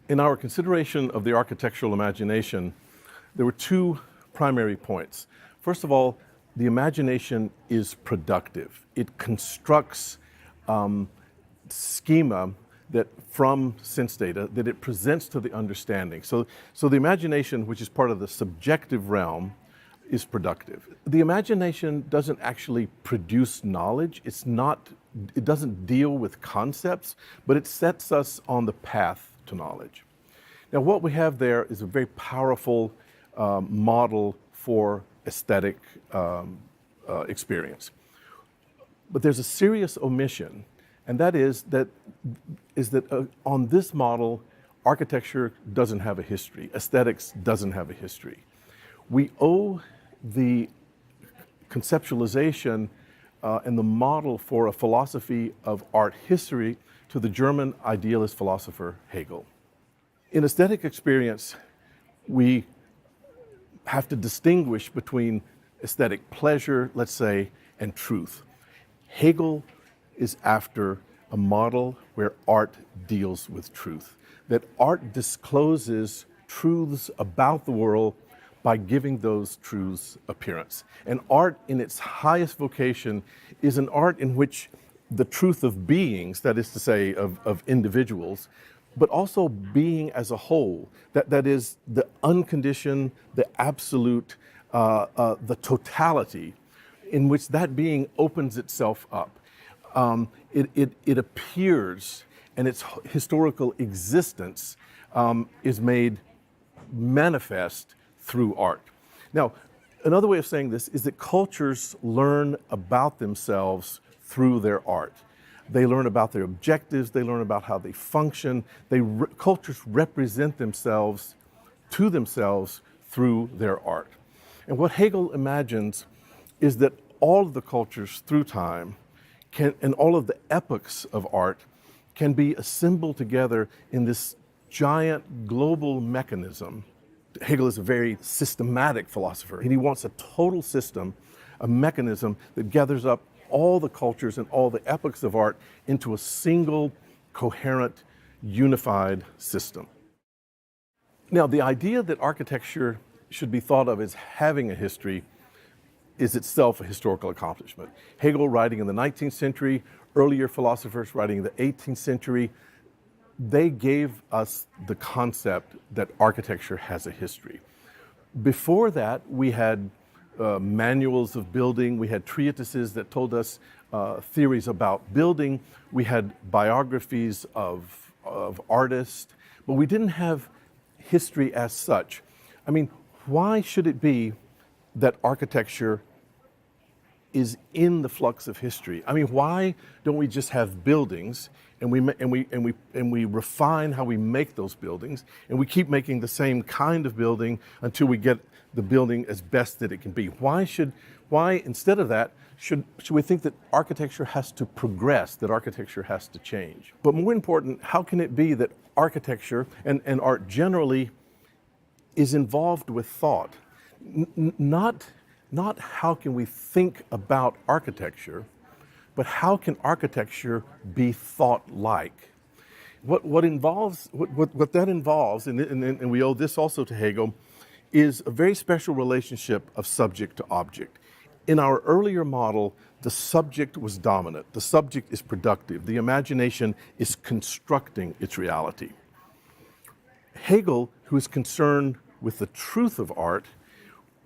In our consideration of the architectural imagination, there were two primary points. First of all, the imagination is productive. It constructs schema that from sense data that it presents to the understanding. So the imagination, which is part of the subjective realm, is productive. The imagination doesn't actually produce knowledge. It doesn't deal with concepts, but it sets us on the path to knowledge. Now, what we have there is a very powerful model for aesthetic experience. But there's a serious omission, and that is that on this model, architecture doesn't have a history. Aesthetics doesn't have a history. We owe the conceptualization and the model for a philosophy of art history to the German idealist philosopher Hegel. In aesthetic experience, we have to distinguish between aesthetic pleasure, let's say, and truth. Hegel is after a model where art deals with truth, that art discloses truths about the world by giving those truths appearance. And art in its highest vocation is an art in which the truth of beings, that is to say, of individuals, but also being as a whole, that is the unconditioned, the absolute, the totality in which that being opens itself up. It appears, and its historical existence is made manifest through art. Now, another way of saying this is that cultures learn about themselves through their art. They learn about their objectives, they learn about how they function. Cultures represent themselves to themselves through their art. And what Hegel imagines is that all of the cultures through time and all of the epochs of art can be assembled together in this giant global mechanism. Hegel is a very systematic philosopher, and he wants a total system, a mechanism that gathers up all the cultures and all the epochs of art into a single, coherent, unified system. Now, the idea that architecture should be thought of as having a history is itself a historical accomplishment. Hegel, writing in the 19th century, earlier philosophers writing in the 18th century, they gave us the concept that architecture has a history. Before that, we had manuals of building, we had treatises that told us theories about building, we had biographies of artists, but we didn't have history as such. I mean, why should it be that architecture is in the flux of history? I mean, why don't we just have buildings and we refine how we make those buildings, and we keep making the same kind of building until we get the building as best that it can be? Why instead of that should we think that architecture has to progress, that architecture has to change? But more important, how can it be that architecture and art generally is involved with thought? Not how can we think about architecture, but how can architecture be thought-like? What that involves, and we owe this also to Hegel, is a very special relationship of subject to object. In our earlier model, the subject was dominant. The subject is productive. The imagination is constructing its reality. Hegel, who is concerned with the truth of art,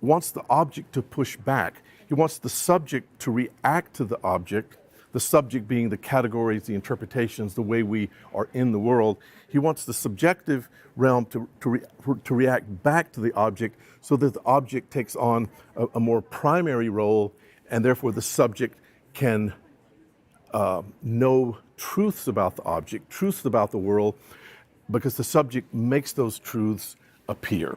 wants the object to push back. He wants the subject to react to the object, the subject being the categories, the interpretations, the way we are in the world. He wants the subjective realm to react back to the object so that the object takes on a more primary role, and therefore the subject can know truths about the object, truths about the world, because the subject makes those truths appear.